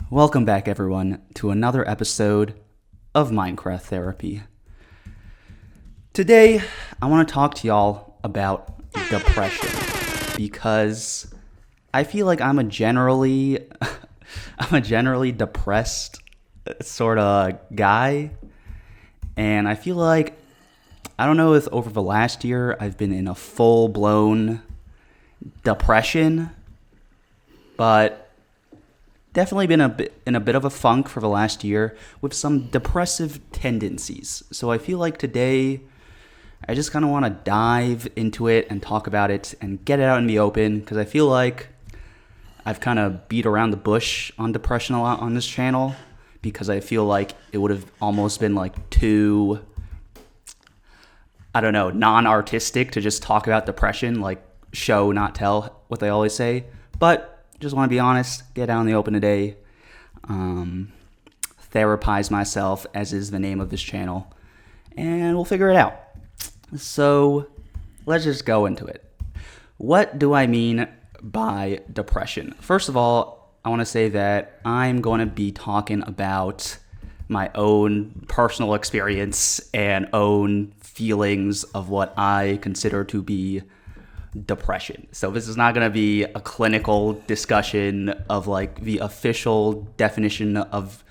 Welcome back, everyone, to another episode of Minecraft Therapy. Today, I want to talk to y'all about depression because I feel like I'm a generally depressed sort of guy, and I feel like I don't know if over the last year I've been in a full-blown depression, but definitely been in a bit of a funk for the last year with some depressive tendencies. So I feel like today I just kind of want to dive into it and talk about it and get it out in the open because I feel like I've kind of beat around the bush on depression a lot on this channel because I feel like it would have almost been like too, I don't know, non-artistic to just talk about depression, like show, not tell, what they always say. But just want to be honest, get out in the open today, therapize myself, as is the name of this channel, and we'll figure it out. So let's just go into it. What do I mean by depression? First of all, I want to say that I'm going to be talking about my own personal experience and own feelings of what I consider to be depression. So this is not going to be a clinical discussion of like the official definition of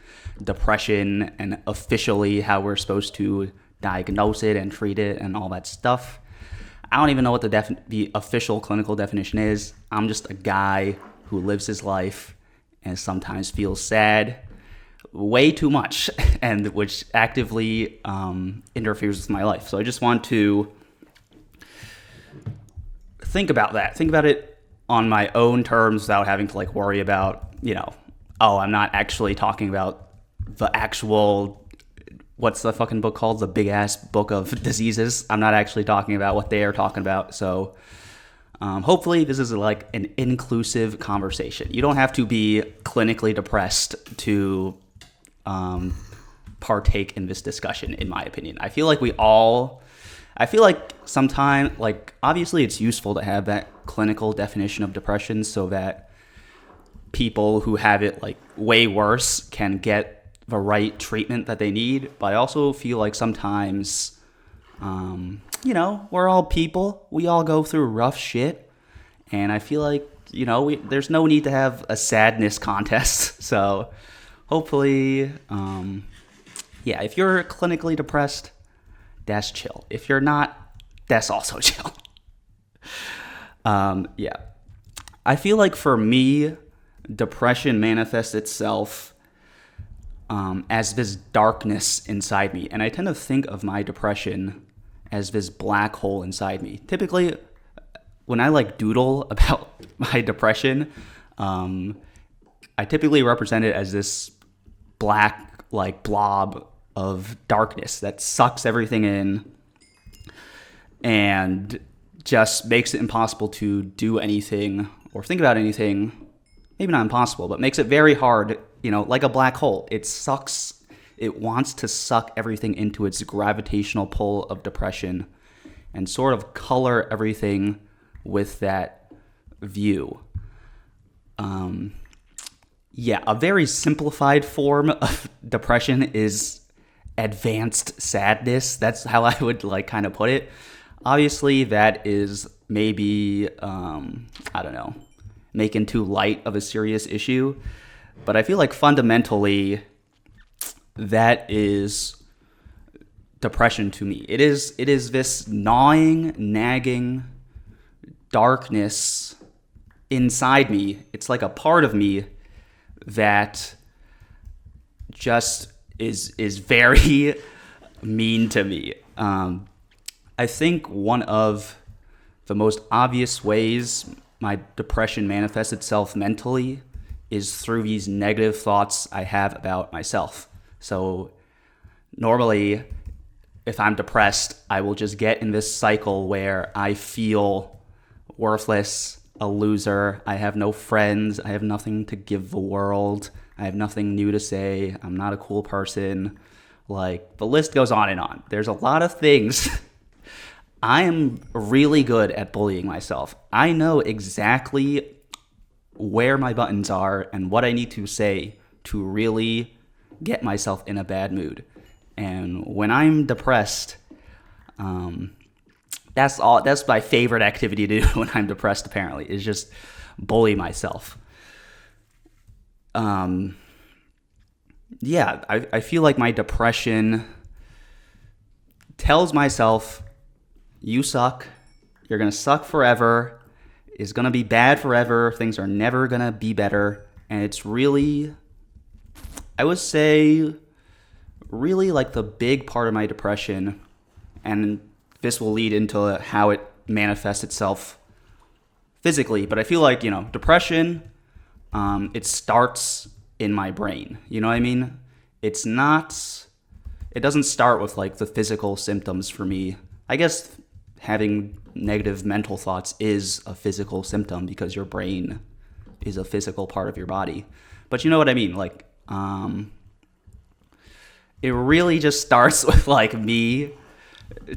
depression and officially how we're supposed to diagnose it and treat it and all that stuff. I don't even know what the official clinical definition is. I'm just a guy who lives his life and sometimes feels sad way too much and which actively interferes with my life. So I just want to think about that. Think about it on my own terms without having to like worry about, I'm not actually talking about the actual, what's the fucking book called? The big ass book of diseases. I'm not actually talking about what they are talking about. So hopefully this is like an inclusive conversation. You don't have to be clinically depressed to partake in this discussion, in my opinion. I feel like sometimes, like, obviously it's useful to have that clinical definition of depression so that people who have it, like, way worse can get the right treatment that they need. But I also feel like sometimes, we're all people. We all go through rough shit. And I feel like, there's no need to have a sadness contest. So hopefully, if you're clinically depressed, that's chill. If you're not, that's also chill. I feel like for me, depression manifests itself as this darkness inside me. And I tend to think of my depression as this black hole inside me. Typically, when I like doodle about my depression, I typically represent it as this black like blob of darkness that sucks everything in and just makes it impossible to do anything or think about anything. Maybe not impossible, but makes it very hard, like a black hole. It sucks. It wants to suck everything into its gravitational pull of depression and sort of color everything with that view. A very simplified form of depression is advanced sadness. That's how I would like kind of put it. Obviously, that is maybe, making too light of a serious issue. But I feel like fundamentally, that is depression to me. It is this gnawing, nagging darkness inside me. It's like a part of me that just is very mean to me. I think one of the most obvious ways my depression manifests itself mentally is through these negative thoughts I have about myself. So normally, if I'm depressed, I will just get in this cycle where I feel worthless, a loser, I have no friends, I have nothing to give the world, I have nothing new to say, I'm not a cool person. Like, the list goes on and on. There's a lot of things. I am really good at bullying myself. I know exactly where my buttons are and what I need to say to really get myself in a bad mood. And when I'm depressed, that's my favorite activity to do when I'm depressed, apparently, is just bully myself. I feel like my depression tells myself, you suck, you're going to suck forever, it's going to be bad forever, things are never going to be better. And it's really, I would say, really like the big part of my depression, and this will lead into how it manifests itself physically. But I feel like, depression, it starts in my brain. You know what I mean? It doesn't start with like the physical symptoms for me. I guess having negative mental thoughts is a physical symptom because your brain is a physical part of your body. But you know what I mean? Like, it really just starts with like me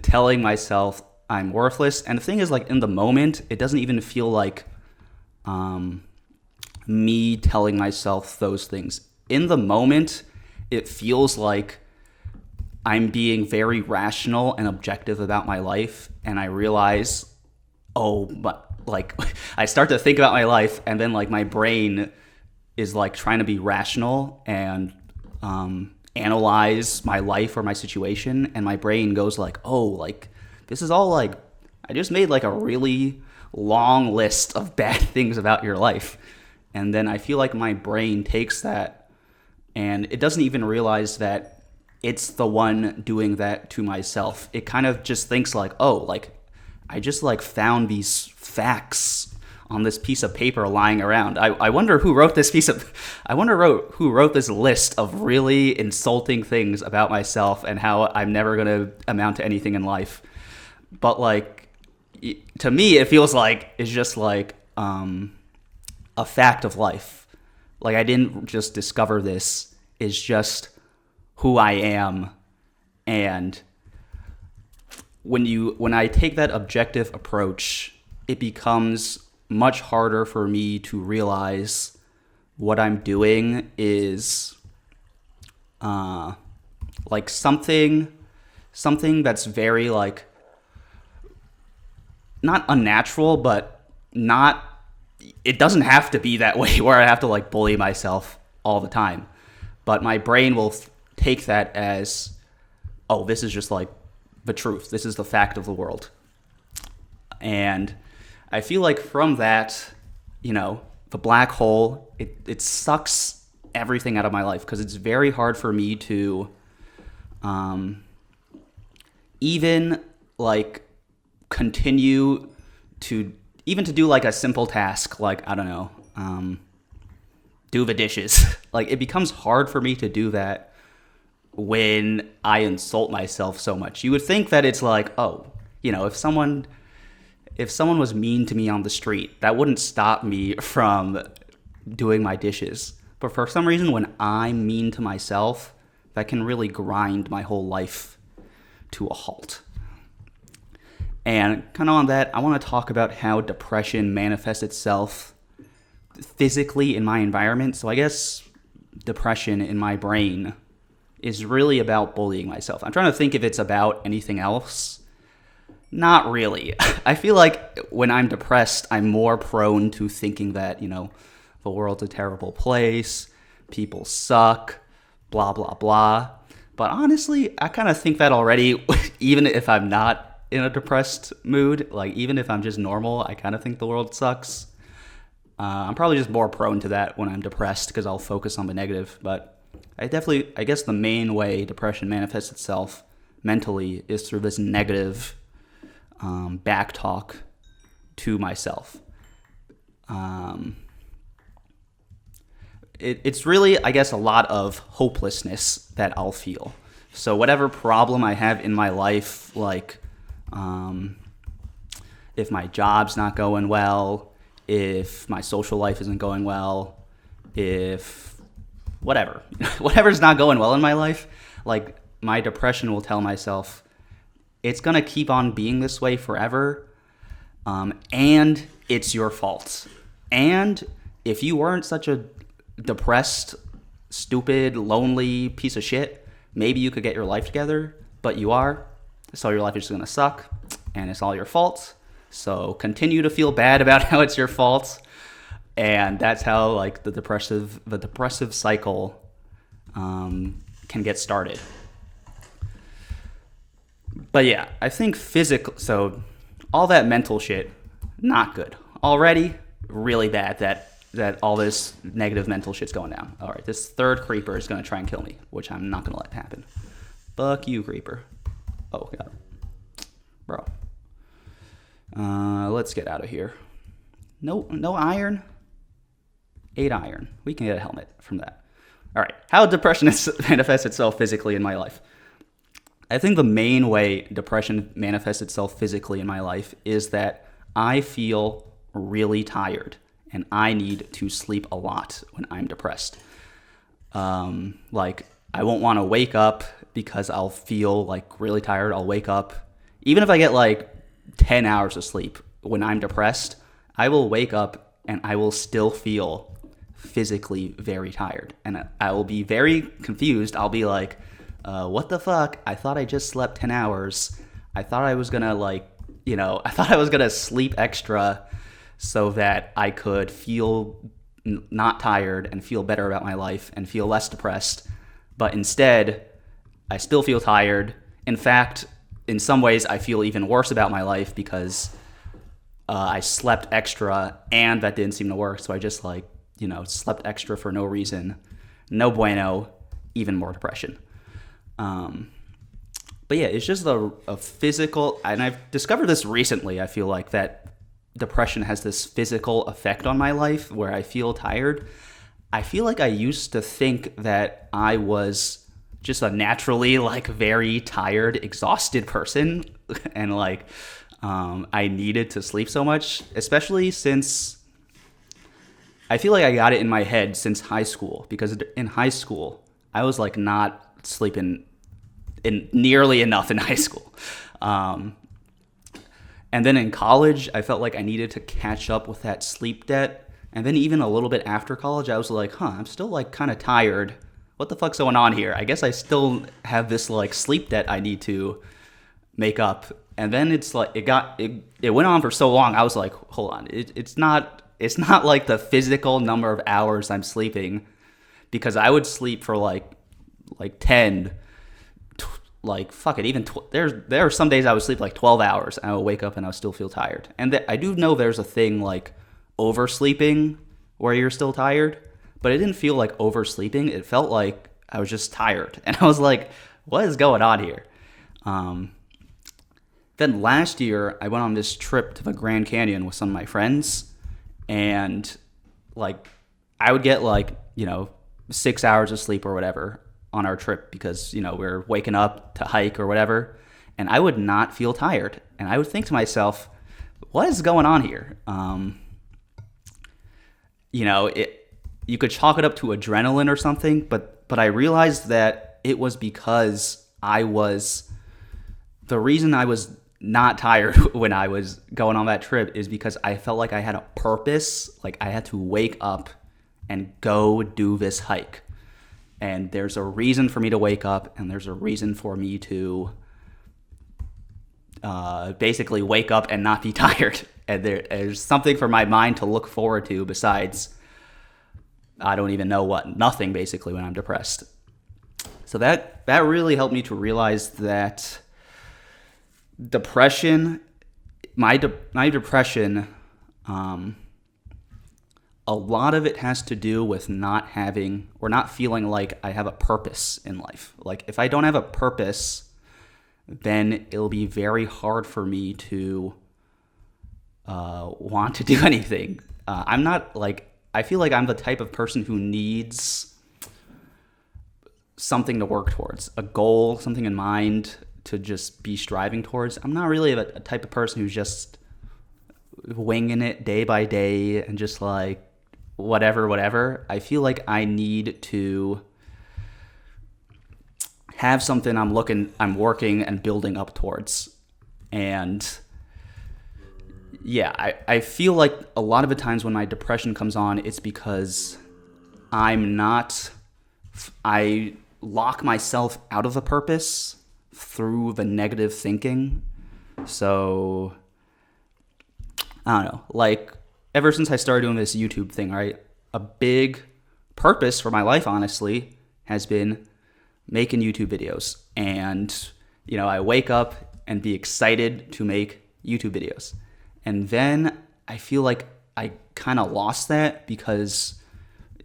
telling myself I'm worthless. And the thing is, like, in the moment, it doesn't even feel like me telling myself those things. In the moment, it feels like I'm being very rational and objective about my life, and I realize, but like, I start to think about my life, and then like my brain is like trying to be rational and analyze my life or my situation, and my brain goes like, like, this is all like, I just made like a really long list of bad things about your life. And then I feel like my brain takes that, and it doesn't even realize that it's the one doing that to myself. It kind of just thinks like, like, I just like found these facts on this piece of paper lying around. I wonder who wrote this who wrote this list of really insulting things about myself and how I'm never going to amount to anything in life. But like, to me, it feels like it's just like a fact of life. Like, I didn't just discover this. It's just who I am. And when I take that objective approach, it becomes much harder for me to realize what I'm doing is like something that's very like, not unnatural, but it doesn't have to be that way where I have to like bully myself all the time. But my brain will take that as, this is just like the truth. This is the fact of the world. And I feel like from that, the black hole, it sucks everything out of my life, because it's very hard for me to even like continue to do like a simple task, like, I don't know, do the dishes. Like, it becomes hard for me to do that when I insult myself so much. You would think that it's like, if someone was mean to me on the street, that wouldn't stop me from doing my dishes. But for some reason, when I'm mean to myself, that can really grind my whole life to a halt. And kind of on that, I want to talk about how depression manifests itself physically in my environment. So I guess depression in my brain is really about bullying myself. I'm trying to think if it's about anything else. Not really. I feel like when I'm depressed, I'm more prone to thinking that, the world's a terrible place, people suck, blah, blah, blah. But honestly, I kind of think that already, even if I'm not in a depressed mood. Like, even if I'm just normal, I kind of think the world sucks. I'm probably just more prone to that when I'm depressed, because I'll focus on the negative. But I guess the main way depression manifests itself mentally is through this negative back talk to myself. It's really, I guess, a lot of hopelessness that I'll feel. So whatever problem I have in my life, like if my job's not going well, if my social life isn't going well, if whatever's not going well in my life, like, my depression will tell myself it's going to keep on being this way forever, and it's your fault. And if you weren't such a depressed stupid, lonely piece of shit, maybe you could get your life together, but you are. So your life is just going to suck, and it's all your fault. So continue to feel bad about how it's your fault. And that's how like the depressive cycle can get started. But yeah, I think so all that mental shit, not good. Already really bad that all this negative mental shit's going down. All right, this third creeper is going to try and kill me, which I'm not going to let happen. Fuck you, creeper. Oh, God. Bro. Let's get out of here. No iron? 8 iron. We can get a helmet from that. All right, how depression manifests itself physically in my life. I think the main way depression manifests itself physically in my life is that I feel really tired and I need to sleep a lot when I'm depressed. Like, I won't want to wake up because I'll feel like really tired. I'll wake up. Even if I get like 10 hours of sleep when I'm depressed, I will wake up and I will still feel physically very tired. And I will be very confused. I'll be like, what the fuck? I thought I just slept 10 hours. I thought I was going to I thought I was going to sleep extra so that I could feel not tired and feel better about my life and feel less depressed. But instead, I still feel tired. In fact, in some ways, I feel even worse about my life because I slept extra and that didn't seem to work. So I just slept extra for no reason. No bueno, even more depression. But yeah, it's just a physical, and I've discovered this recently. I feel like that depression has this physical effect on my life where I feel tired. I feel like I used to think that I was just a naturally very tired, exhausted person, and I needed to sleep so much, especially since I feel like I got it in my head since high school, because in high school I was not sleeping in nearly enough in high school. And then in college, I felt like I needed to catch up with that sleep debt. And then even a little bit after college, I was like, I'm still kind of tired. What the fuck's going on here? I guess I still have this sleep debt I need to make up. And then it's it went on for so long. I was like, hold on. It's not like the physical number of hours I'm sleeping, because I would sleep for 10, there are some days I would sleep 12 hours and I would wake up and I would still feel tired. And I do know there's a thing oversleeping where you're still tired, but it didn't feel like oversleeping. It felt like I was just tired. And I was like, what is going on here? Then last year I went on this trip to the Grand Canyon with some of my friends, and I would get 6 hours of sleep or whatever on our trip because, we're waking up to hike or whatever, and I would not feel tired. And I would think to myself, what is going on here? You could chalk it up to adrenaline or something, but I realized that it was because the reason I was not tired when I was going on that trip is because I felt like I had a purpose. I had to wake up and go do this hike. And there's a reason for me to wake up, and there's a reason for me to basically wake up and not be tired. And there's something for my mind to look forward to besides, I don't even know what, nothing basically when I'm depressed. So that really helped me to realize that depression, my depression, a lot of it has to do with not having or not feeling like I have a purpose in life. If I don't have a purpose, then it'll be very hard for me to want to do anything. I'm not I feel like I'm the type of person who needs something to work towards, a goal, something in mind to just be striving towards. I'm not really a type of person who's just winging it day by day and just whatever. I feel like I need to have something I'm working and building up towards. And yeah, I feel like a lot of the times when my depression comes on, it's because I'm not I lock myself out of the purpose through the negative thinking. So I don't know, like ever since I started doing this YouTube thing, right? A big purpose for my life, honestly, has been making YouTube videos. And, I wake up and be excited to make YouTube videos. And then I feel like I kind of lost that because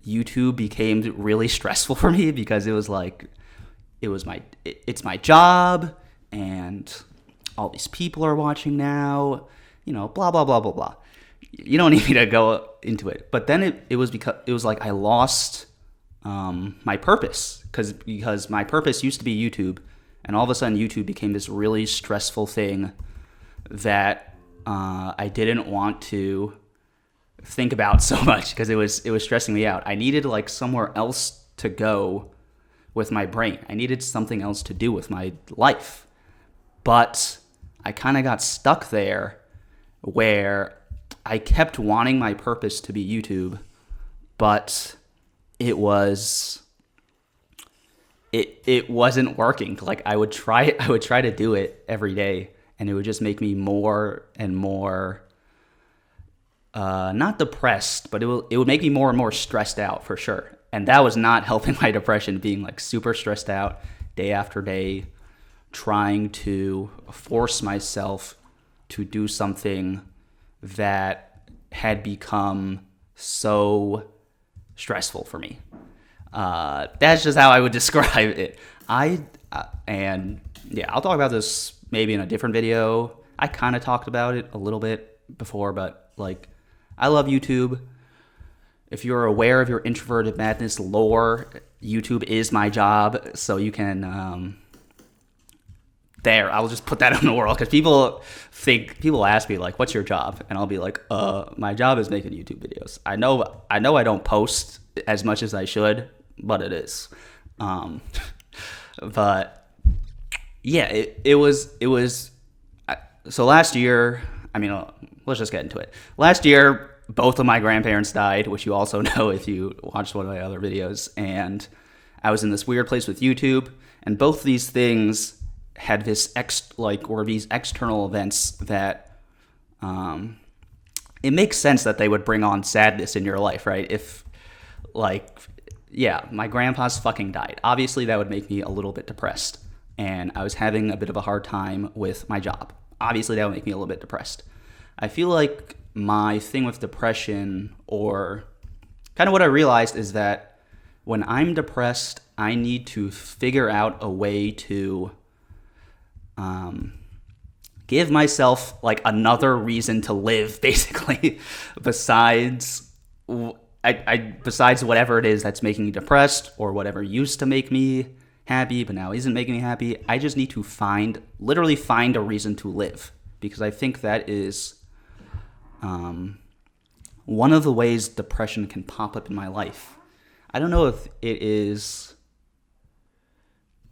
YouTube became really stressful for me, because it was like, it's my job and all these people are watching now, blah, blah, blah, blah, blah. You don't need me to go into it. But then it was like I lost my purpose, because my purpose used to be YouTube, and all of a sudden YouTube became this really stressful thing that I didn't want to think about so much, because it was stressing me out. I needed like somewhere else to go with my brain. I needed something else to do with my life. But I kind of got stuck there where I kept wanting my purpose to be YouTube, but it wasn't working. Like I would try to do it every day, and it would just make me more and more not depressed, but it would make me more and more stressed out, for sure. And that was not helping my depression, being like super stressed out day after day, trying to force myself to do something that had become so stressful for me. That's just how I would describe it. I'll talk about this maybe in a different video. I kind of talked about it a little bit before, but like, I love YouTube. If you're aware of your introverted madness lore, YouTube is my job, so you can I'll just put that on the world, because people ask me like, what's your job? And I'll be like, my job is making YouTube videos. I know I don't post as much as I should, but it is. But yeah, it was so last year, let's just get into it. Last year, both of my grandparents died, which you also know if you watched one of my other videos, and I was in this weird place with YouTube, and both these things had these external events that it makes sense that they would bring on sadness in your life, right? If my grandpa's fucking died, obviously that would make me a little bit depressed, and I was having a bit of a hard time with my job. Obviously that would make me a little bit depressed. I feel like my thing with depression, or kind of what I realized, is that when I'm depressed, I need to figure out a way to give myself like another reason to live, basically, besides whatever it is that's making me depressed, or whatever used to make me happy but now isn't making me happy. I just need to literally find a reason to live, because I think that is one of the ways depression can pop up in my life. I don't know if it is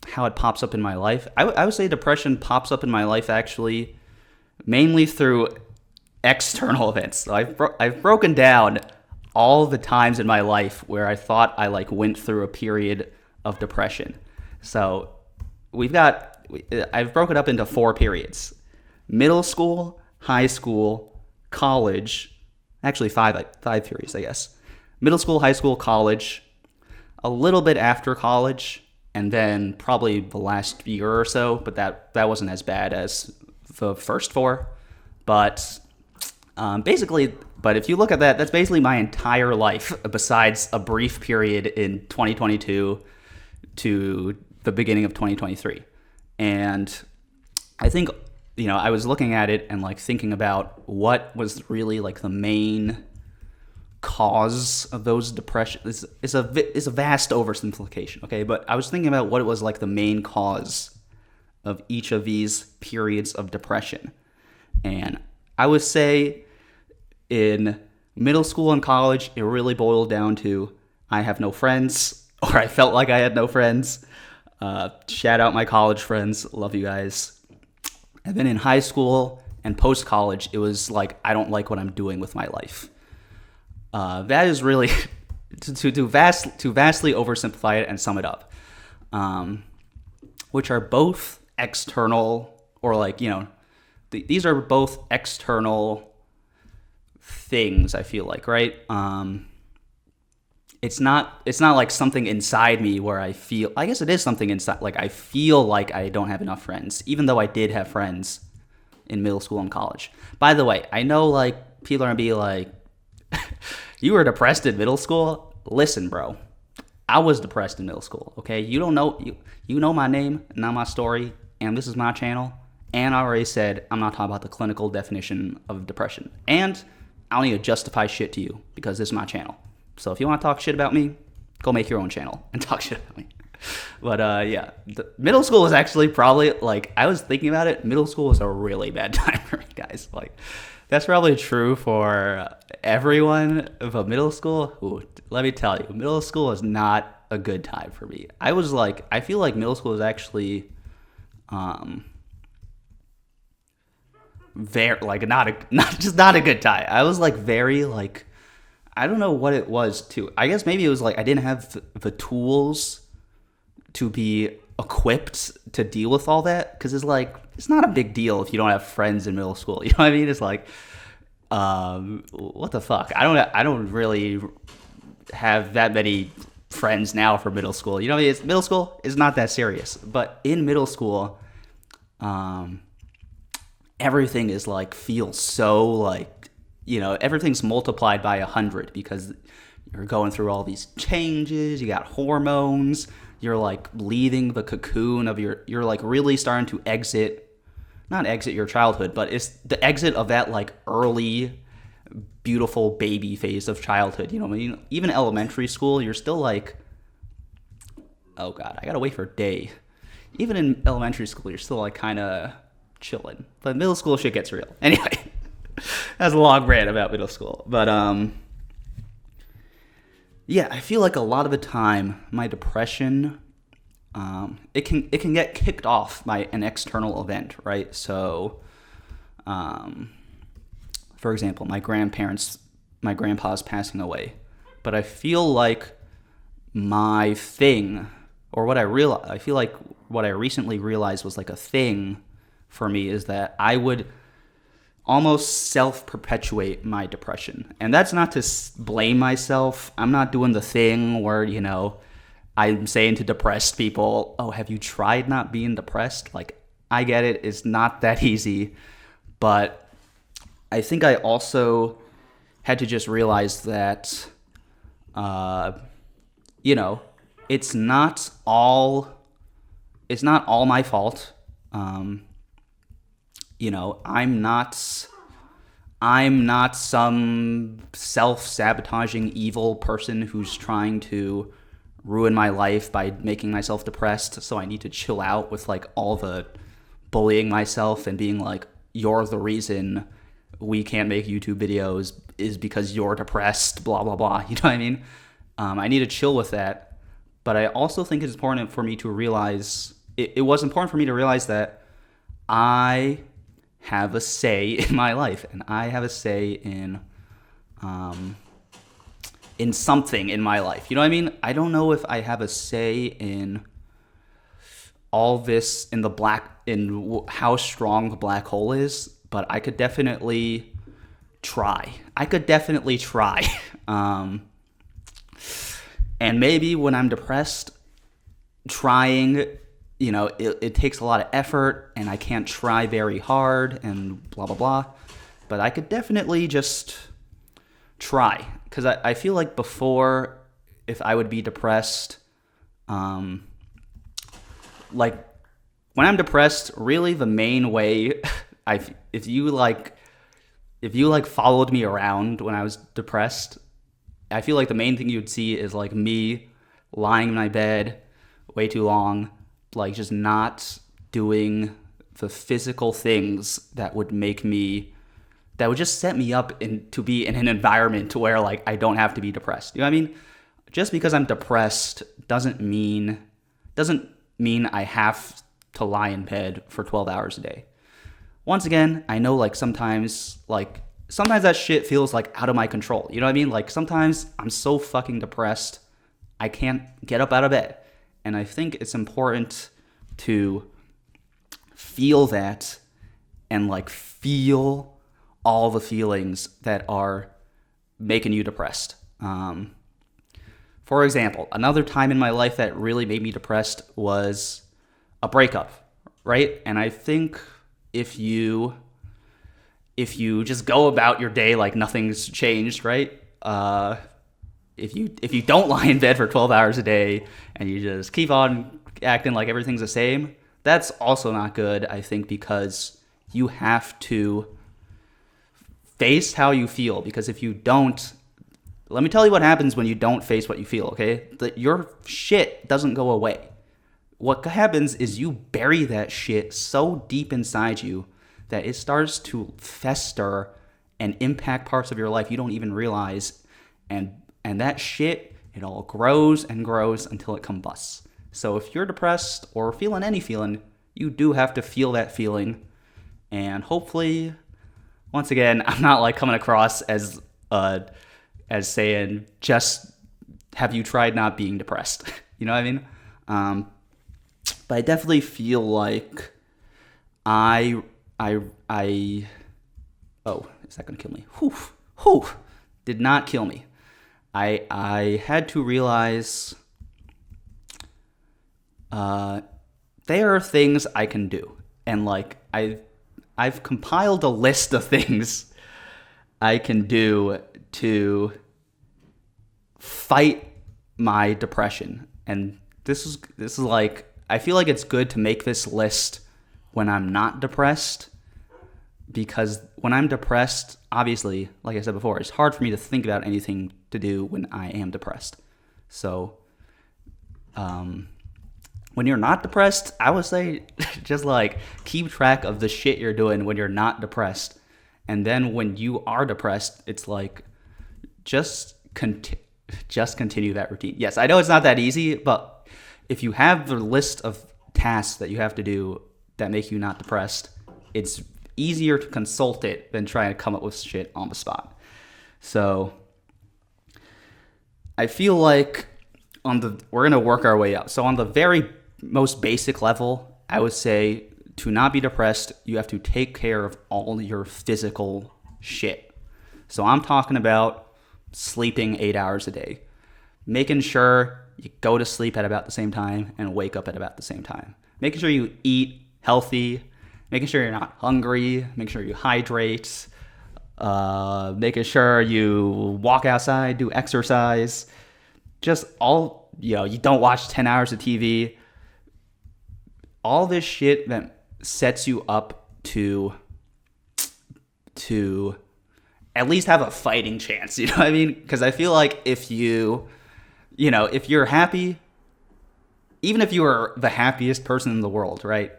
how it pops up in my life. I would say depression pops up in my life actually mainly through external events. So I've broken down all the times in my life where I thought I went through a period of depression. So I've broken it up into 4 periods: middle school, high school, college. Actually, five periods, I guess. Middle school, high school, college, a little bit after college, and then probably the last year or so, but that wasn't as bad as the first 4. But but if you look at that, that's basically my entire life, besides a brief period in 2022 to the beginning of 2023. And I think, I was looking at it and thinking about what was really the main cause of those depressions. It's a vast oversimplification, okay? But I was thinking about what it was the main cause of each of these periods of depression. And I would say in middle school and college, it really boiled down to I have no friends, or I felt like I had no friends. Shout out my college friends. Love you guys. And then in high school and post-college, it was I don't like what I'm doing with my life. That is really to vastly oversimplify it and sum it up, which are both external, or like, these are both external things, I feel like, right? It's not like something inside me where I guess it is something inside, like I feel like I don't have enough friends, even though I did have friends in middle school and college. By the way, I know like people are gonna be like, you were depressed in middle school? Listen, bro, I was depressed in middle school, okay? You don't know, you know my name, not my story, and this is my channel, and I already said I'm not talking about the clinical definition of depression, and I don't need to justify shit to you because this is my channel. So if you want to talk shit about me, go make your own channel and talk shit about me. But yeah, middle school was actually probably, like, I was thinking about it, middle school was a really bad time for me, guys. Like, that's probably true for everyone, but middle school, ooh, let me tell you, middle school is not a good time for me. I feel like middle school is actually very, like, not a good time. I was like very, like, I don't know what it was too. I guess maybe it was like I didn't have the tools to be equipped to deal with all that, because it's like, it's not a big deal if you don't have friends in middle school. You know what I mean? It's like, what the fuck? I don't really have that many friends now for middle school. You know what I mean? Middle school is not that serious, but in middle school, everything is like, feels so like, everything's multiplied by 100 because you're going through all these changes. You got hormones. You're like leaving the cocoon of you're like really starting to not exit your childhood, but it's the exit of that like early, beautiful baby phase of childhood. You know what I mean? Even elementary school, you're still like, oh God, I gotta wait for day. Even in elementary school, you're still like kind of chilling. But middle school shit gets real. Anyway, that's a long rant about middle school. But yeah, I feel like a lot of the time my depression, it can get kicked off by an external event, right? So, for example, my grandpa's passing away, but I feel like my thing, or I feel like what I recently realized was like a thing for me, is that I would almost self-perpetuate my depression. And that's not to blame myself. I'm not doing the thing where, I'm saying to depressed people, oh, have you tried not being depressed? Like, I get it. It's not that easy. But I think I also had to just realize that, it's not all my fault. I'm not some self-sabotaging evil person who's trying to ruin my life by making myself depressed. So I need to chill out with like all the bullying myself and being like, you're the reason we can't make YouTube videos is because you're depressed, blah, blah, blah. You know what I mean? I need to chill with that. But I also think it's important for me to realize, it was important for me to realize that I have a say in my life, and I have a say in something in my life. You know what I mean? I don't know if I have a say in all this, in how strong the black hole is, but I could definitely try. And maybe when I'm depressed, trying, it takes a lot of effort and I can't try very hard and blah, blah, blah. But I could definitely just try. Because I feel like before, if I would be depressed, like when I'm depressed, really the main way, if you followed me around when I was depressed, I feel like the main thing you'd see is like me lying in my bed way too long, like just not doing the physical things that would just set me up to be in an environment where like I don't have to be depressed. You know what I mean? Just because I'm depressed doesn't mean I have to lie in bed for 12 hours a day. Once again, I know like sometimes like sometimes that shit feels like out of my control. You know what I mean? Like sometimes I'm so fucking depressed, I can't get up out of bed. And I think it's important to feel that and like feel all the feelings that are making you depressed. For example, another time in my life that really made me depressed was a breakup, right? And I think if you just go about your day like nothing's changed, right? If you don't lie in bed for 12 hours a day and you just keep on acting like everything's the same, that's also not good, I think, because you have to face how you feel. Because if you don't, let me tell you what happens when you don't face what you feel, okay? Your shit doesn't go away. What happens is you bury that shit so deep inside you that it starts to fester and impact parts of your life you don't even realize. And that shit, it all grows and grows until it combusts. So if you're depressed or feeling any feeling, you do have to feel that feeling. And hopefully, once again, I'm not like coming across as saying, just have you tried not being depressed? You know what I mean? But I definitely feel like oh, is that gonna kill me? Whew, did not kill me. I had to realize there are things I can do, and like I've compiled a list of things I can do to fight my depression. And this is like, I feel like it's good to make this list when I'm not depressed, because when I'm depressed, obviously, like I said before, it's hard for me to think about anything to do when I am depressed. So when you're not depressed, I would say just like keep track of the shit you're doing when you're not depressed. And then when you are depressed, it's like just continue that routine. Yes, I know it's not that easy, but if you have the list of tasks that you have to do that make you not depressed, it's easier to consult it than trying to come up with shit on the spot. So I feel like we're going to work our way up. So on the very most basic level, I would say to not be depressed, you have to take care of all your physical shit. So I'm talking about sleeping 8 hours a day, making sure you go to sleep at about the same time and wake up at about the same time, making sure you eat healthy, making sure you're not hungry, making sure you hydrate, making sure you walk outside, do exercise, just all, you don't watch 10 hours of TV. All this shit that sets you up to at least have a fighting chance, you know what I mean? Because I feel like if you're happy, even if you are the happiest person in the world, right?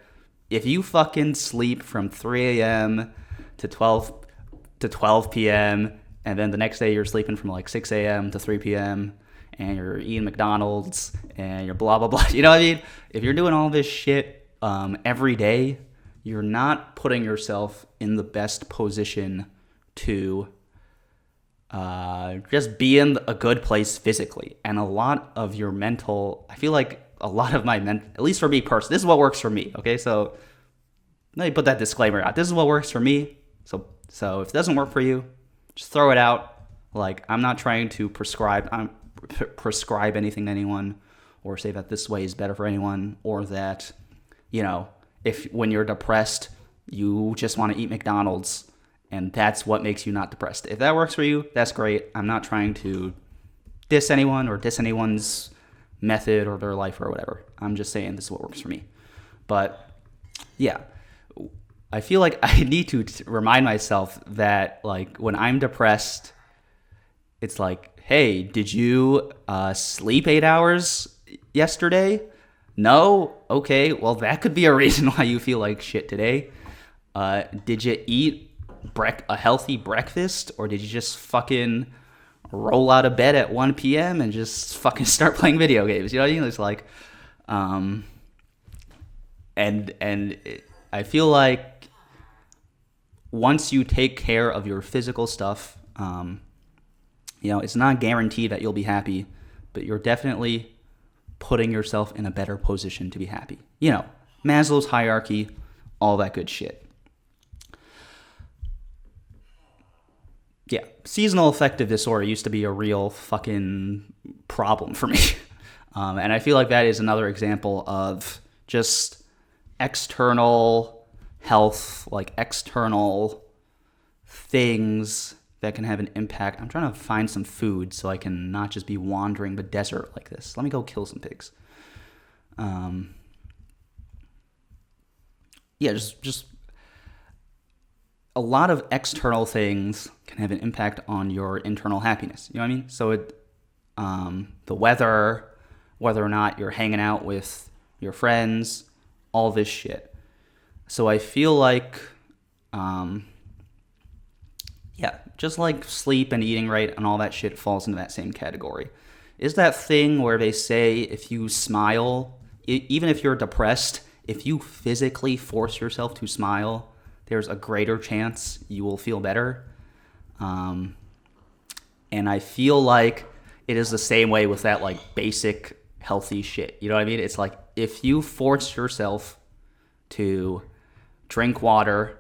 If you fucking sleep from 3 a.m. to 12 p.m. and then the next day you're sleeping from like 6 a.m. to 3 p.m. and you're eating McDonald's and you're blah, blah, blah, you know what I mean? If you're doing all this shit every day, you're not putting yourself in the best position to just be in a good place physically. And a lot of your I feel like a lot of at least for me personally, this is what works for me, okay? So let me put that disclaimer out. This is what works for me. So if it doesn't work for you, just throw it out. Like, I'm not trying to prescribe anything to anyone or say that this way is better for anyone, or that, if when you're depressed, you just want to eat McDonald's and that's what makes you not depressed. If that works for you, that's great. I'm not trying to diss anyone or diss anyone's method or their life or whatever. I'm just saying this is what works for me. But yeah, I feel like I need to remind myself that, like, when I'm depressed, it's like, hey, did you sleep 8 hours yesterday? No? Okay, well, that could be a reason why you feel like shit today. Did you eat a healthy breakfast, or did you just fucking roll out of bed at 1 p.m. and just fucking start playing video games? You know what I mean? It's like, I feel like once you take care of your physical stuff, it's not guaranteed that you'll be happy, but you're definitely putting yourself in a better position to be happy. Maslow's hierarchy, all that good shit. Yeah, seasonal affective disorder used to be a real fucking problem for me. And I feel like that is another example of just external health, like external things that can have an impact. I'm trying to find some food so I can not just be wandering the desert like this. Let me go kill some pigs. Just a lot of external things can have an impact on your internal happiness. You know what I mean? So the weather, whether or not you're hanging out with your friends, all this shit. So I feel like, just like sleep and eating right and all that shit falls into that same category. Is that thing where they say if you smile, even if you're depressed, if you physically force yourself to smile, there's a greater chance you will feel better. And I feel like it is the same way with that like basic healthy shit. You know what I mean? It's like if you force yourself to drink water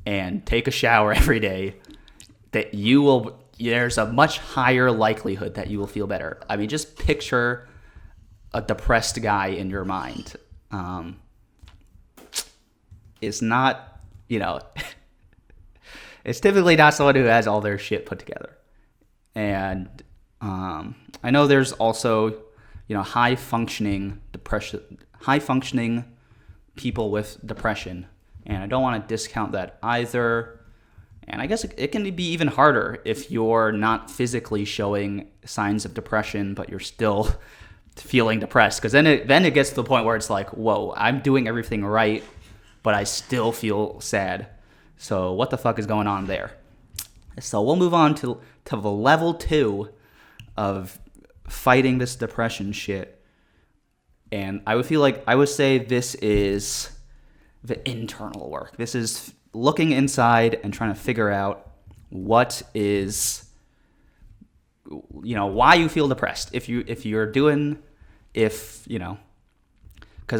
and take a shower every day, that there's a much higher likelihood that you will feel better. I mean, just picture a depressed guy in your mind. It's not, it's typically not someone who has all their shit put together. And I know there's also, high functioning people with depression. And I don't want to discount that either. And I guess it can be even harder if you're not physically showing signs of depression, but you're still feeling depressed. Because then it gets to the point where it's like, whoa, I'm doing everything right, but I still feel sad. So what the fuck is going on there? So we'll move on to the level 2 of fighting this depression shit. And I would say this is the internal work. This is looking inside and trying to figure out what is, why you feel depressed. Because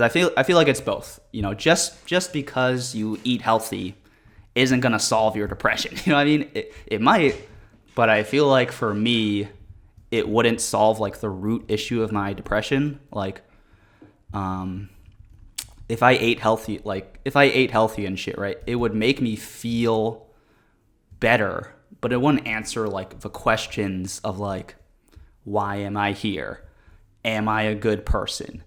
I feel like it's both. Just because you eat healthy isn't gonna solve your depression. You know what I mean? It might, but I feel like for me, it wouldn't solve like the root issue of my depression. Like, if I ate healthy and shit, right, it would make me feel better, but it wouldn't answer like the questions of like, why am I here? Am I a good person?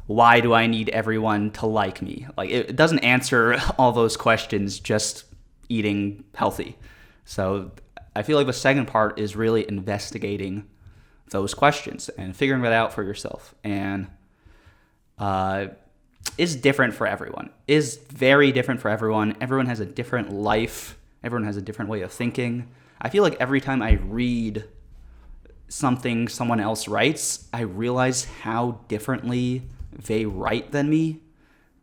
Why do I need everyone to like me? Like, it doesn't answer all those questions just eating healthy. So I feel like the second part is really investigating those questions and figuring that out for yourself. And is different for everyone. Is very different for everyone. Everyone has a different life. Everyone has a different way of thinking. I feel like every time I read something someone else writes, I realize how differently they write than me.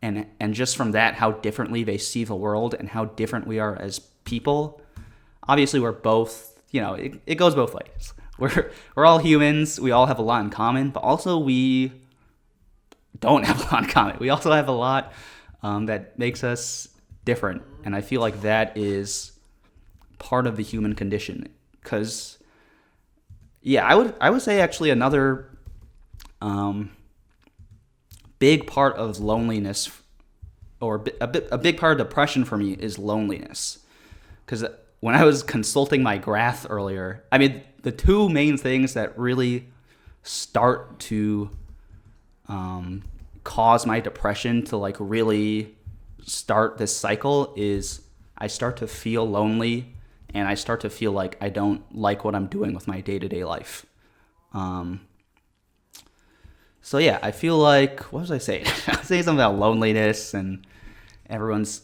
And just from that, how differently they see the world and how different we are as people. Obviously, we're both, it goes both ways. We're all humans. We all have a lot in common, but also we don't have a lot in common. We also have a lot that makes us different. And I feel like that is part of the human condition. Because, I would say actually another big part of loneliness, or a big part of depression for me, is loneliness. Because when I was consulting my graph earlier, I mean, the two main things that really start to cause my depression to like really start this cycle is I start to feel lonely and I start to feel like I don't like what I'm doing with my day-to-day life. I feel like, what was I saying? I was saying something about loneliness and everyone's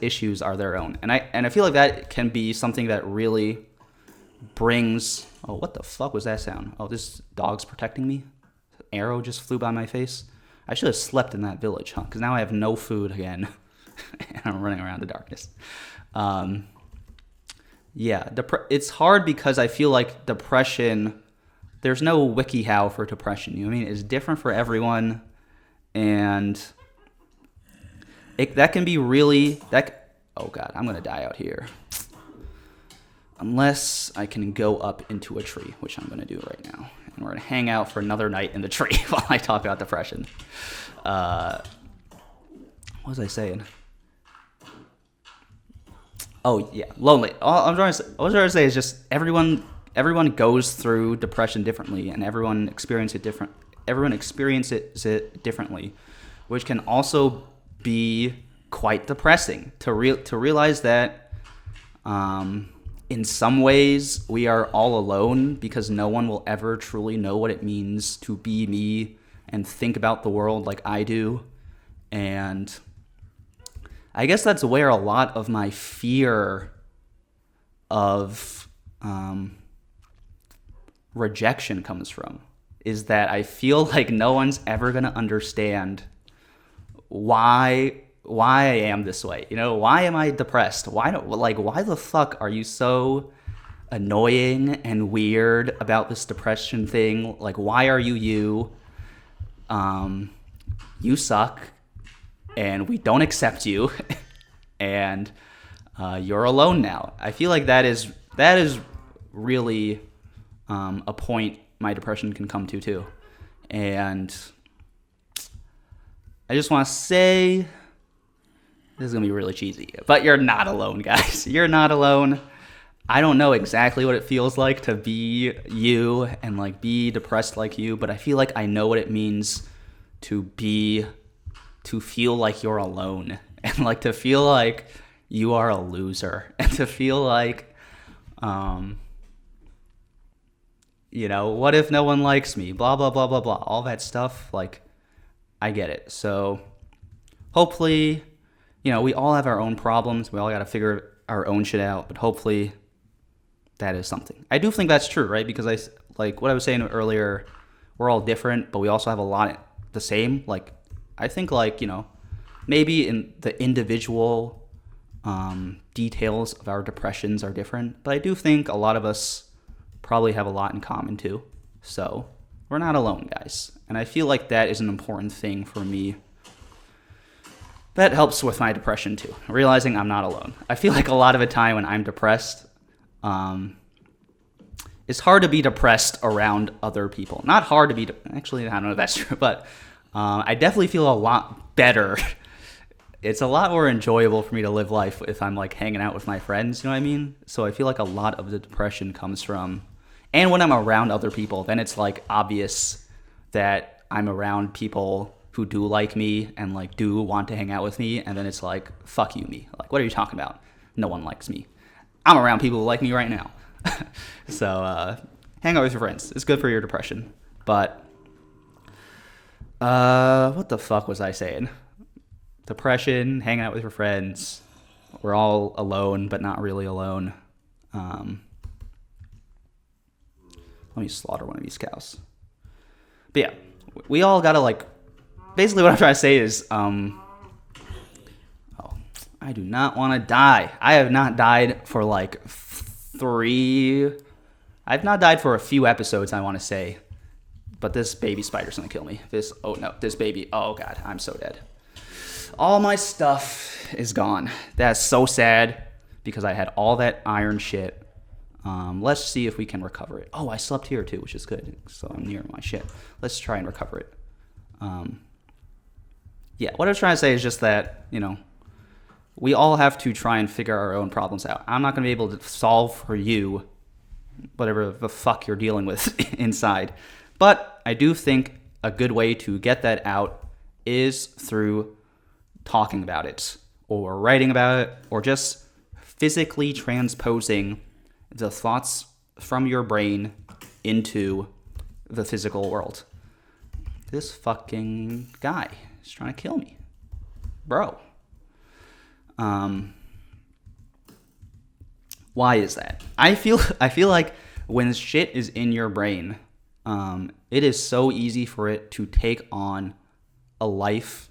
issues are their own. And I feel like that can be something that really brings, oh, what the fuck was that sound? Oh, this dog's protecting me? Arrow just flew by my face. I should have slept in that village, huh? Because now I have no food again. And I'm running around the darkness. Yeah, it's hard because I feel like depression, there's no WikiHow for depression. You know what I mean? It's different for everyone, and that can be really, oh God, I'm going to die out here. Unless I can go up into a tree, which I'm going to do right now. And we're going to hang out for another night in the tree while I talk about depression. What was I saying? Oh, yeah, lonely. All I was trying to say is just everyone goes through depression differently, and everyone experiences it differently, which can also be quite depressing to realize that in some ways we are all alone because no one will ever truly know what it means to be me and think about the world like I do. And I guess that's where a lot of my fear of rejection comes from, is that I feel like no one's ever going to understand why I am this way. You know, why am I depressed? Why the fuck are you so annoying and weird about this depression thing? Like, why are you you? You suck, and we don't accept you, and you're alone now. I feel like that is really a point my depression can come to too. And I just want to say, this is going to be really cheesy, but you're not alone, guys. You're not alone. I don't know exactly what it feels like to be you and like be depressed like you, but I feel like I know what it means to feel like you're alone, and like to feel like you are a loser, and to feel like, you know, what if no one likes me? Blah, blah, blah, blah, blah. All that stuff, like, I get it. So hopefully, you know, we all have our own problems. We all got to figure our own shit out, but hopefully that is something. I do think that's true, right? Because like what I was saying earlier, we're all different, but we also have a lot the same. Like, I think, like, you know, maybe in the individual details of our depressions are different, but I do think a lot of us probably have a lot in common too. So we're not alone, guys. And I feel like that is an important thing for me. That helps with my depression too, realizing I'm not alone. I feel like a lot of the time when I'm depressed, it's hard to be depressed around other people. Not hard to be, actually, I don't know if that's true, but I definitely feel a lot better. It's a lot more enjoyable for me to live life if I'm like hanging out with my friends, you know what I mean? So I feel like a lot of the depression comes from, and when I'm around other people, then it's like obvious that I'm around people who do like me and like do want to hang out with me, and then it's like, fuck you, me. Like, what are you talking about? No one likes me. I'm around people who like me right now. So hang out with your friends. It's good for your depression. But what the fuck was I saying? Depression, hang out with your friends. We're all alone, but not really alone. Let me slaughter one of these cows. But yeah, we all gotta like, basically what I'm trying to say is, I do not want to die. I have not died for like I've not died for a few episodes, I want to say. But this baby spider's going to kill me. This baby, oh God, I'm so dead. All my stuff is gone. That's so sad because I had all that iron shit. Let's see if we can recover it. Oh, I slept here too, which is good. So I'm near my shit. Let's try and recover it. Yeah, what I was trying to say is just that, you know, we all have to try and figure our own problems out. I'm not going to be able to solve for you whatever the fuck you're dealing with inside. But I do think a good way to get that out is through talking about it or writing about it or just physically transposing the thoughts from your brain into the physical world. This fucking guy is trying to kill me. Bro. Why is that? I feel like when shit is in your brain, it is so easy for it to take on a life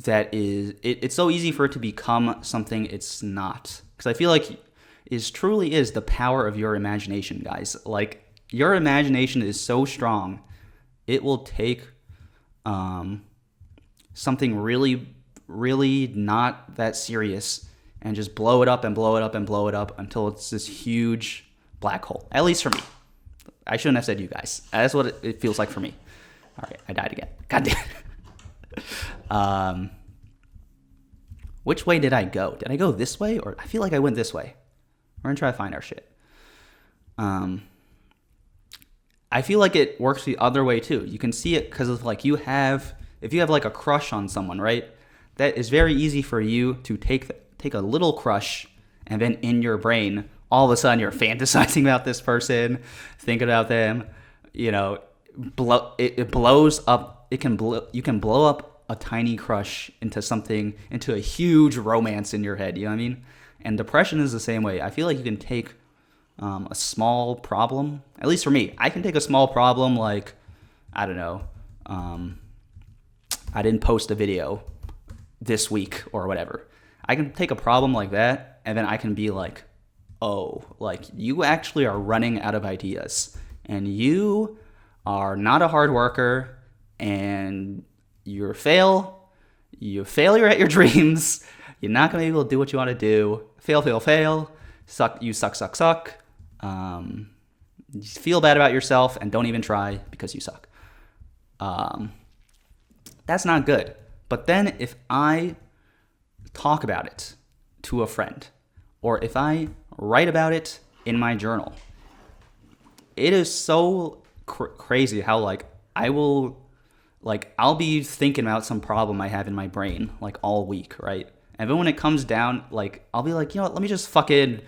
that is it's so easy for it to become something it's not, because I feel like it truly is the power of your imagination, guys. Like, your imagination is so strong, it will take something really, really not that serious and just blow it up and blow it up and blow it up until it's this huge black hole. At least for me. I shouldn't have said you guys. That's what it feels like for me. All right, I died again. God damn it. Which way did I go? Did I go this way? Or I feel like I went this way. We're going to try to find our shit. I feel like it works the other way too. You can see it because of like if you have like a crush on someone, right? That is very easy for you to take a little crush, and then in your brain, all of a sudden you're fantasizing about this person, thinking about them. You know, it blows up. You can blow up a tiny crush into a huge romance in your head. You know what I mean? And depression is the same way. I feel like you can take a small problem. At least for me, I can take a small problem like, I don't know, I didn't post a video this week or whatever. I can take a problem like that, and then I can be like, oh, like, you actually are running out of ideas, and you are not a hard worker, and you're a failure at your dreams. You're not going to be able to do what you want to do. Fail. Suck. You suck. You feel bad about yourself and don't even try because you suck. That's not good. But then if I talk about it to a friend, or if I write about it in my journal, it is so crazy how like I'll be thinking about some problem I have in my brain like all week, right? And then when it comes down, like, I'll be like, you know what, let me just fucking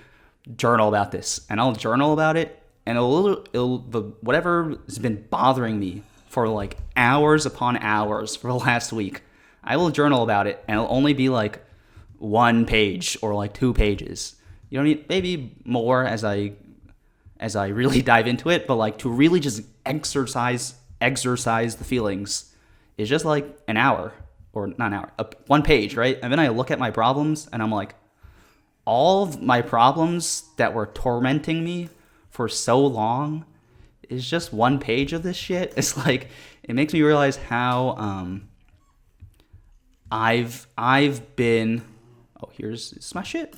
journal about this. And I'll journal about it, and whatever has been bothering me for like hours upon hours for the last week, I will journal about it, and it'll only be like 1 page or like 2 pages. You know what I mean? Maybe more as I really dive into it, but like to really just exercise the feelings is just like an hour, or not an hour, 1 page, right? And then I look at my problems, and I'm like, all of my problems that were tormenting me for so long is just 1 page of this shit. It's like, it makes me realize how I've been. Oh, it's my shit.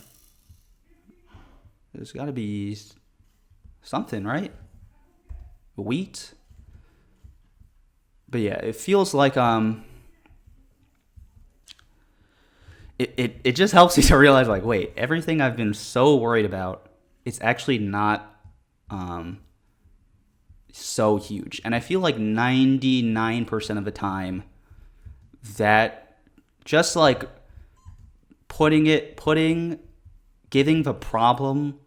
There's got to be something, right? Wheat. But yeah, it feels like it just helps me to realize, like, wait, everything I've been so worried about, it's actually not so huge. And I feel like 99% of the time that just like giving the problem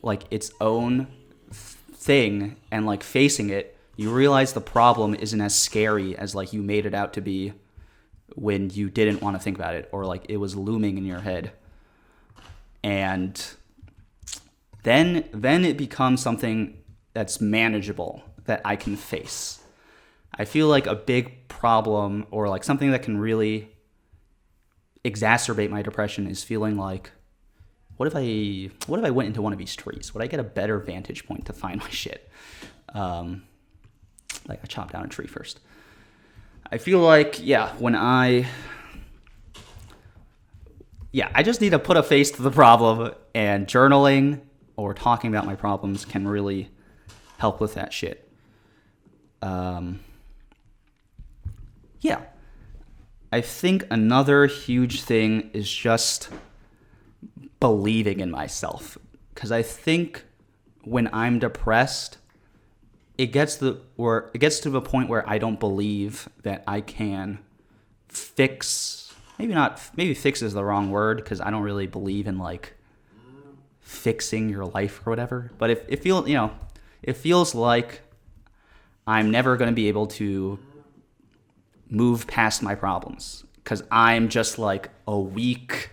like its own thing and like facing it, you realize the problem isn't as scary as like you made it out to be when you didn't want to think about it, or like it was looming in your head. And then it becomes something that's manageable, that I can face. I feel like a big problem, or like something that can really exacerbate my depression, is feeling like, what if I went into one of these trees? Would I get a better vantage point to find my shit? Like, I chopped down a tree first. I feel like, I just need to put a face to the problem, and journaling or talking about my problems can really help with that shit. I think another huge thing is just believing in myself. Because I think when I'm depressed, it gets to the point where I don't believe that I can fix. Maybe fix is the wrong word, because I don't really believe in like fixing your life or whatever. But it feels like I'm never going to be able to move past my problems, because I'm just like a weak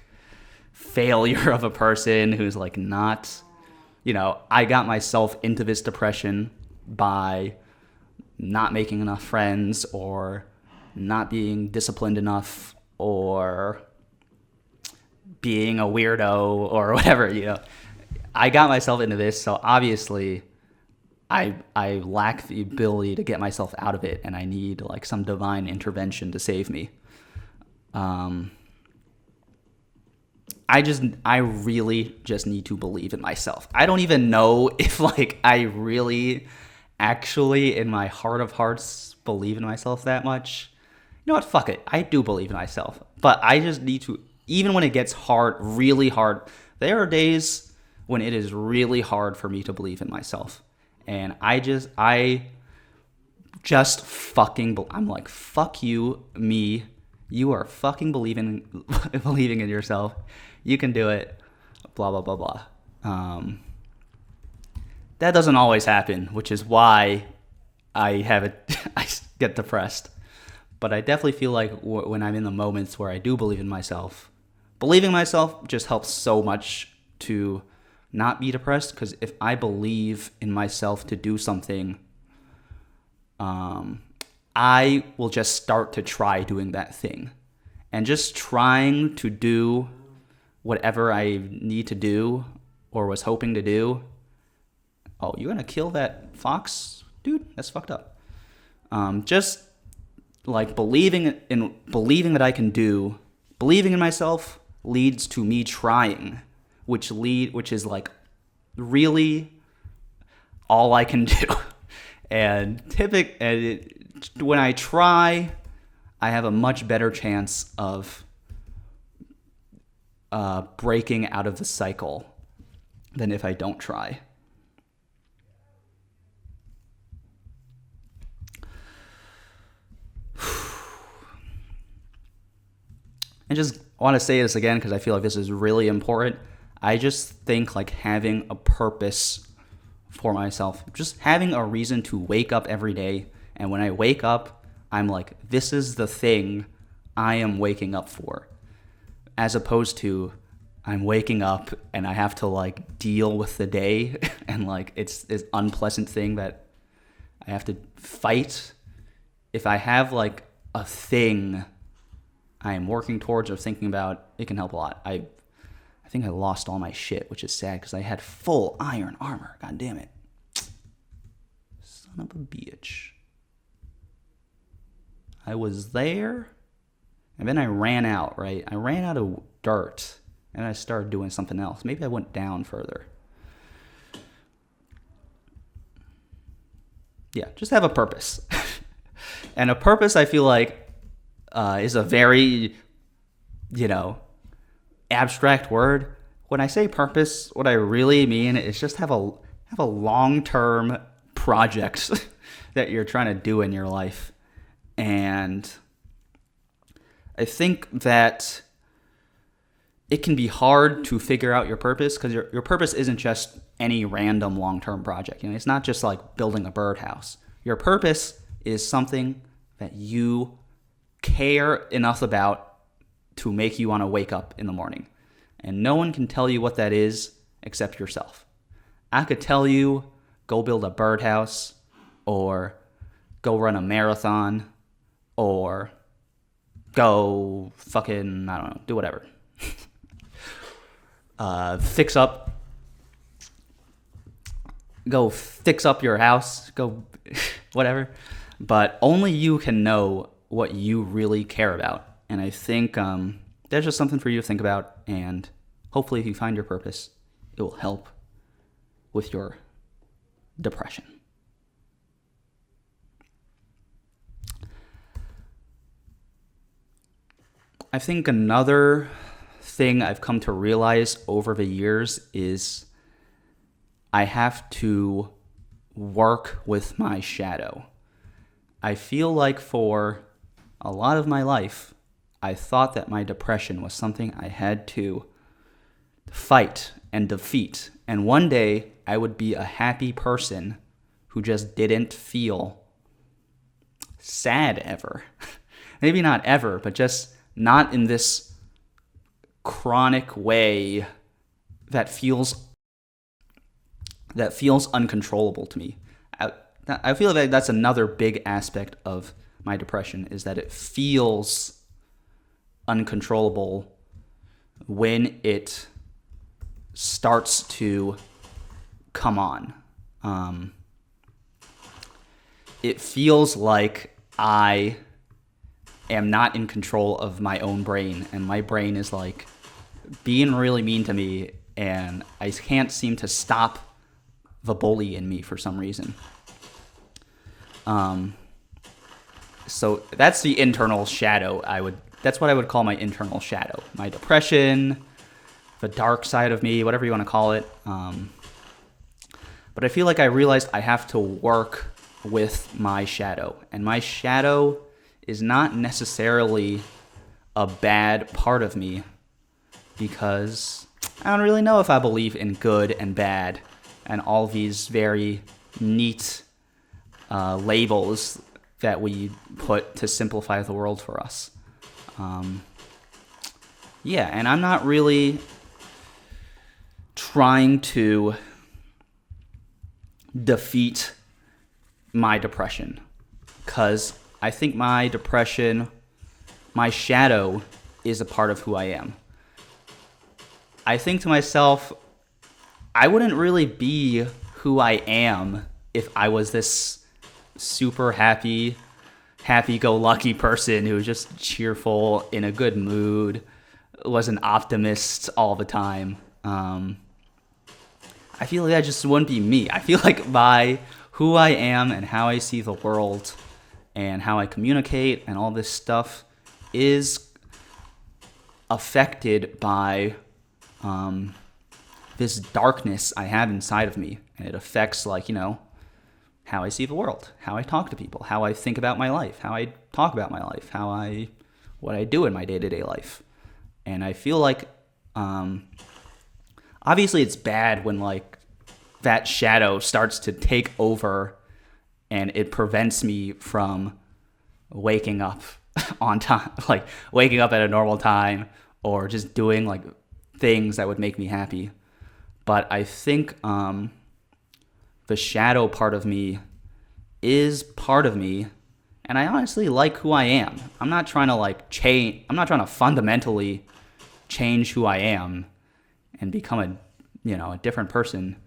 failure of a person who's like not, I got myself into this depression by not making enough friends, or not being disciplined enough, or being a weirdo or whatever. I got myself into this, so obviously I lack the ability to get myself out of it, and I need like some divine intervention to save me. I really just need to believe in myself. I don't even know if like I really actually in my heart of hearts believe in myself that much. You know what? Fuck it. I do believe in myself, but I just need to, even when it gets hard, really hard, there are days when it is really hard for me to believe in myself. And I just fucking, I'm like, fuck you, me. You are fucking believing in yourself. You can do it. Blah, blah, blah, blah. That doesn't always happen, which is why I get depressed. But I definitely feel like when I'm in the moments where I do believe in myself, believing in myself just helps so much to not be depressed. Because if I believe in myself to do something, I will just start to try doing that thing. And just trying to do whatever I need to do or was hoping to do. Oh, you're gonna kill that fox? Dude, that's fucked up. Just like believing that I can do, believing in myself leads to me trying, which is like really all I can do. And when I try, I have a much better chance of breaking out of the cycle than if I don't try. I just want to say this again because I feel like this is really important. I just think like having a purpose for myself, just having a reason to wake up every day. And when I wake up, I'm like, this is the thing I am waking up for. As opposed to I'm waking up and I have to like deal with the day and like it's this unpleasant thing that I have to fight. If I have like a thing I am working towards or thinking about, it can help a lot. I think I lost all my shit, which is sad because I had full iron armor. God damn it. Son of a bitch. I was there, and then I ran out, right? I ran out of dirt, and I started doing something else. Maybe I went down further. Yeah, just have a purpose. And a purpose, I feel like, is a very, abstract word. When I say purpose, what I really mean is just have a long-term project that you're trying to do in your life. And I think that it can be hard to figure out your purpose because your purpose isn't just any random long-term project. It's not just like building a birdhouse. Your purpose is something that you care enough about to make you want to wake up in the morning. And no one can tell you what that is except yourself. I could tell you, go build a birdhouse, or go run a marathon, or go fucking, I don't know, do whatever. Go fix up your house, go whatever. But only you can know what you really care about. And I think there's just something for you to think about. And hopefully if you find your purpose, it will help with your depression. I think another thing I've come to realize over the years is I have to work with my shadow. I feel like for a lot of my life, I thought that my depression was something I had to fight and defeat. And one day I would be a happy person who just didn't feel sad ever. Maybe not ever, but just not in this chronic way that feels uncontrollable to me. I feel like that's another big aspect of my depression, is that it feels uncontrollable when it starts to come on. It feels like I am not in control of my own brain, and my brain is like being really mean to me, and I can't seem to stop the bully in me for some reason. So that's the internal shadow. That's what I would call my internal shadow. My depression, the dark side of me, whatever you want to call it. But I feel like I realized I have to work with my shadow. And my shadow is not necessarily a bad part of me, because I don't really know if I believe in good and bad and all these very neat labels that we put to simplify the world for us. And I'm not really trying to defeat my depression, because I think my depression, my shadow, is a part of who I am. I think to myself, I wouldn't really be who I am if I was this super happy-go-lucky person who was just cheerful, in a good mood, was an optimist all the time. I feel like that just wouldn't be me. I feel like by who I am and how I see the world and how I communicate and all this stuff is affected by this darkness I have inside of me. And it affects, how I see the world, how I talk to people, how I think about my life, how I talk about my life, what I do in my day-to-day life. And I feel like, obviously it's bad when that shadow starts to take over and it prevents me from waking up on time, waking up at a normal time, or just doing things that would make me happy. But I think the shadow part of me is part of me, and I honestly like who I am. I'm not trying to change. I'm not trying to fundamentally change who I am and become a different person.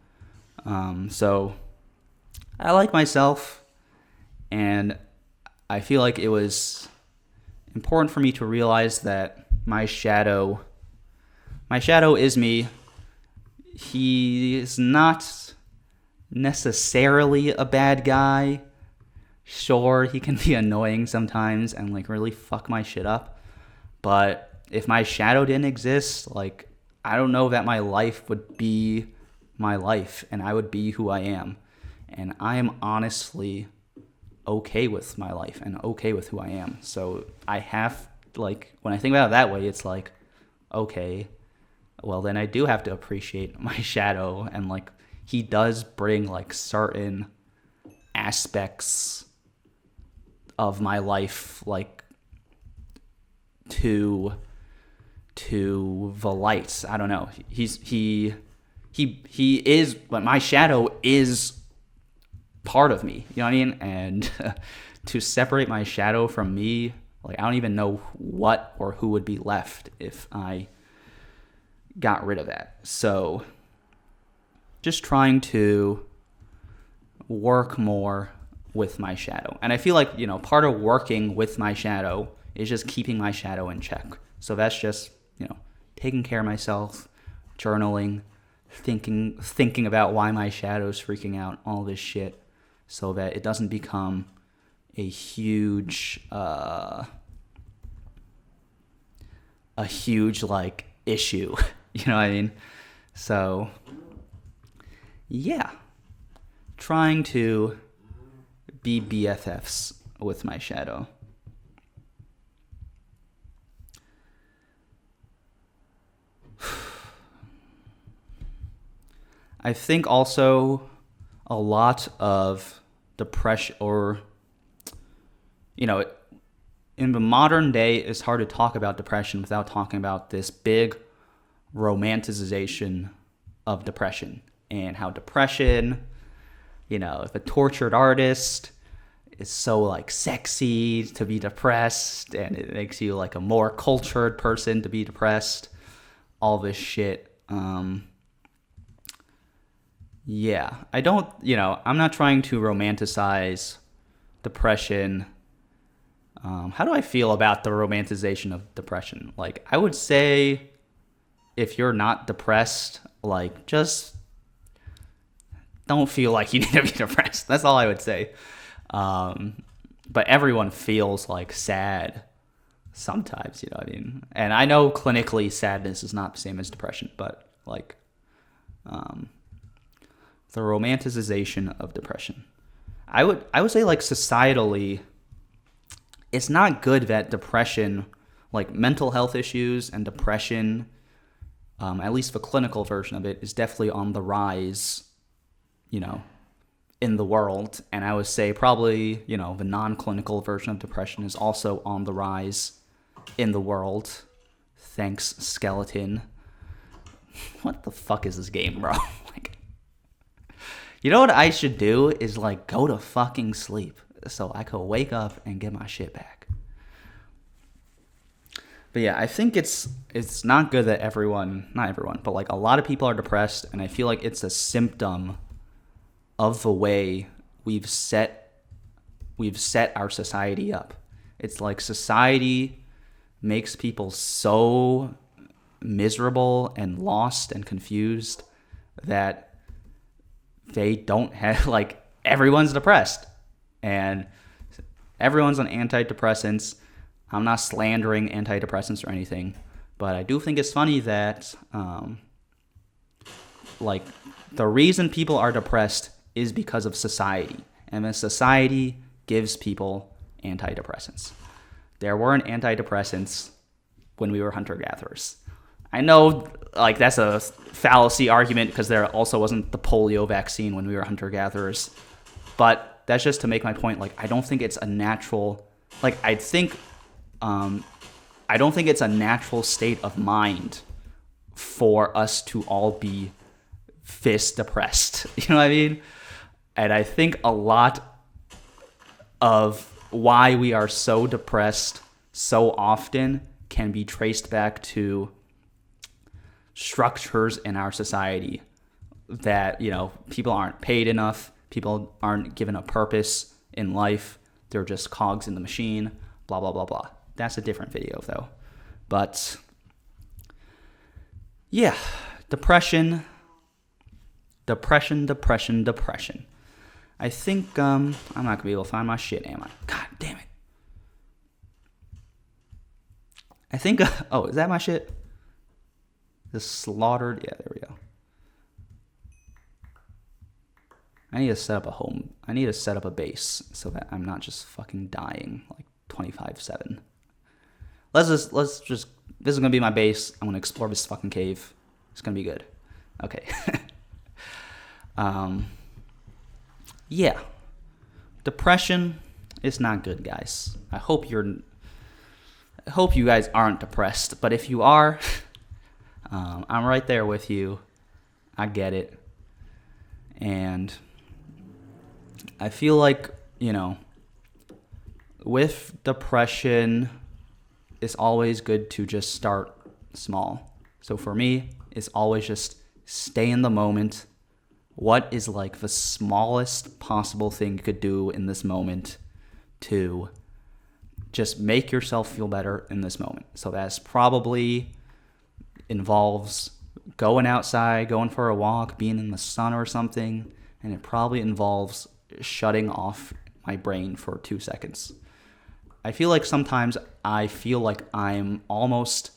So I like myself, and I feel like it was important for me to realize that my shadow is me. He is not necessarily a bad guy. Sure, he can be annoying sometimes and really fuck my shit up. But if my shadow didn't exist, I don't know that my life would be my life, and I would be who I am. And I am honestly okay with my life and okay with who I am. So I have, when I think about it that way, it's okay, well, then I do have to appreciate my shadow, and he does bring certain aspects of my life to the light. I don't know. He is, but my shadow is part of me. You know what I mean? And to separate my shadow from me, I don't even know what or who would be left if I got rid of that. So just trying to work more with my shadow. And I feel like, part of working with my shadow is just keeping my shadow in check. So that's just, taking care of myself, journaling, thinking about why my shadow's freaking out, all this shit, so that it doesn't become a huge issue. You know what I mean? So yeah, trying to be BFFs with my shadow. I think also a lot of depression, or, in the modern day, it's hard to talk about depression without talking about this big romanticization of depression, and how depression, if a tortured artist it's so like sexy to be depressed, and it makes you like a more cultured person to be depressed. All this shit. Yeah, I don't, I'm not trying to romanticize depression. How do I feel about the romanticization of depression? Like, I would say if you're not depressed, like, just don't feel like you need to be depressed. That's all I would say. But everyone feels like sad sometimes, you know what I mean? And I know clinically sadness is not the same as depression, but like, the romanticization of depression. I would say like societally, it's not good that depression, like mental health issues and depression, at least the clinical version of it, is definitely on the rise, in the world. And I would say probably, the non-clinical version of depression is also on the rise in the world. Thanks, skeleton. What the fuck is this game, bro? Like, you know what I should do is like go to fucking sleep so I could wake up and get my shit back. But yeah, I think it's not good that not everyone, but like a lot of people are depressed, and I feel like it's a symptom of the way we've set our society up. It's like society makes people so miserable and lost and confused that they don't have, like, everyone's depressed and everyone's on antidepressants. I'm not slandering antidepressants or anything, but I do think it's funny that like the reason people are depressed is because of society, and then society gives people antidepressants. There weren't antidepressants when we were hunter-gatherers. I know, like, that's a fallacy argument because there also wasn't the polio vaccine when we were hunter-gatherers. But that's just to make my point. Like, I don't think it's a natural... Like, I don't think it's a natural state of mind for us to all be this depressed. You know what I mean? And I think a lot of why we are so depressed so often can be traced back to structures in our society that, people aren't paid enough, people aren't given a purpose in life, they're just cogs in the machine, blah, blah, blah, blah. That's a different video, though. But, yeah, depression. I think I'm not going to be able to find my shit, am I? God damn it. I think, is that my shit? The slaughtered, yeah, there we go. I need to set up a base so that I'm not just fucking dying like 24/7. Let's just, this is going to be my base. I'm going to explore this fucking cave. It's going to be good. Okay. Yeah. Depression is not good, guys. I hope you guys aren't depressed, but if you are, I'm right there with you. I get it. And I feel like, with depression, it's always good to just start small. So for me, it's always just stay in the moment. What is like the smallest possible thing you could do in this moment to just make yourself feel better in this moment? So that's probably involves going outside, going for a walk, being in the sun or something, and it probably involves shutting off my brain for 2 seconds. I feel like sometimes I feel like I'm almost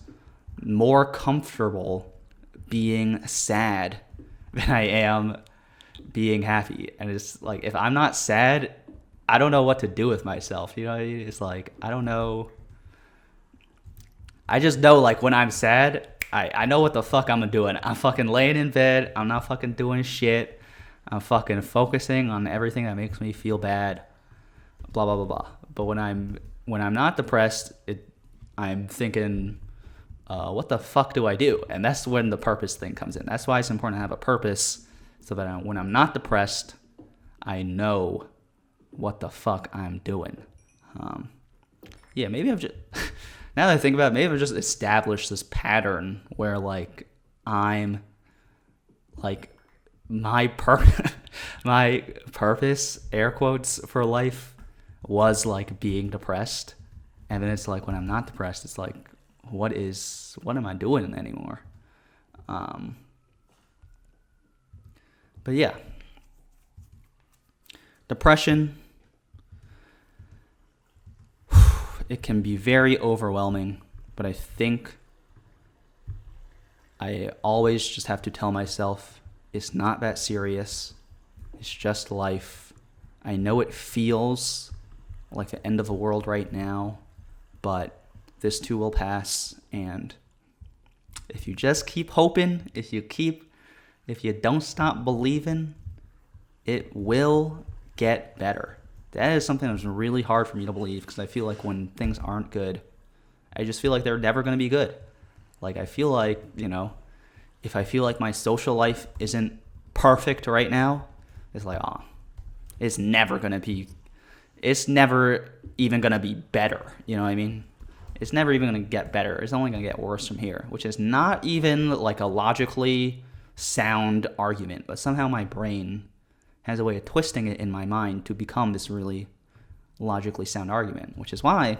more comfortable being sad than I am being happy. And it's like, if I'm not sad, I don't know what to do with myself. You know what I mean? It's like, I don't know. I just know, like, when I'm sad, I know what the fuck I'm doing. I'm fucking laying in bed. I'm not fucking doing shit. I'm fucking focusing on everything that makes me feel bad. Blah, blah, blah, blah. But when I'm not depressed, I'm thinking, what the fuck do I do? And that's when the purpose thing comes in. That's why it's important to have a purpose, so that when I'm not depressed, I know what the fuck I'm doing. Yeah, maybe I've just, now that I think about it, maybe I've just established this pattern where like I'm like my my purpose, air quotes, for life was like being depressed. And then it's like when I'm not depressed, it's like, what am I doing anymore? But yeah, depression, it can be very overwhelming, but I think I always just have to tell myself it's not that serious. It's just life. I know it feels like the end of the world right now, but this too will pass. And if you just keep hoping, if you don't stop believing, it will get better. That is something that's really hard for me to believe, because I feel like when things aren't good, I just feel like they're never going to be good. Like I feel like, if I feel like my social life isn't perfect right now, it's like, it's never even going to be better. You know what I mean? It's never even going to get better. It's only going to get worse from here, which is not even like a logically sound argument, but somehow my brain has a way of twisting it in my mind to become this really logically sound argument, which is why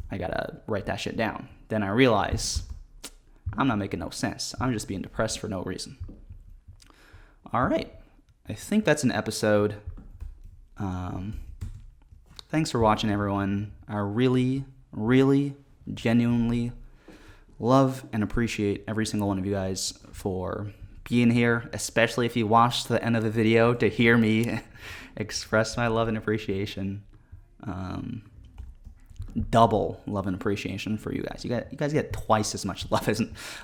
I gotta write that shit down. Then I realize I'm not making no sense. I'm just being depressed for no reason. All right. I think that's an episode. Thanks for watching, everyone. I really, really, genuinely love and appreciate every single one of you guys for being here, especially if you watched to the end of the video to hear me express my love and appreciation. Double love and appreciation for you guys. You guys get twice as much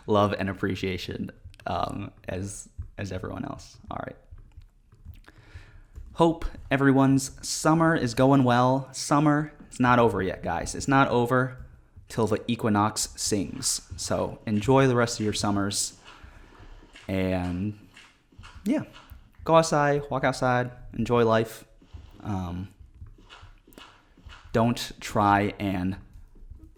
love and appreciation as everyone else. All right. Hope everyone's summer is going well. Summer, it's not over yet, guys. It's not over till the equinox sings. So enjoy the rest of your summers. And yeah, go outside, walk outside, enjoy life. Don't try and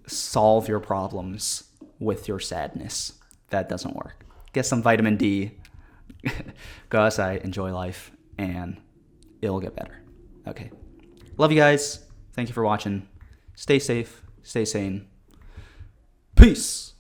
solve your problems with your sadness. That doesn't work. Get some vitamin D, go outside, enjoy life, and it'll get better. Okay. Love you guys. Thank you for watching. Stay safe, stay sane. Peace.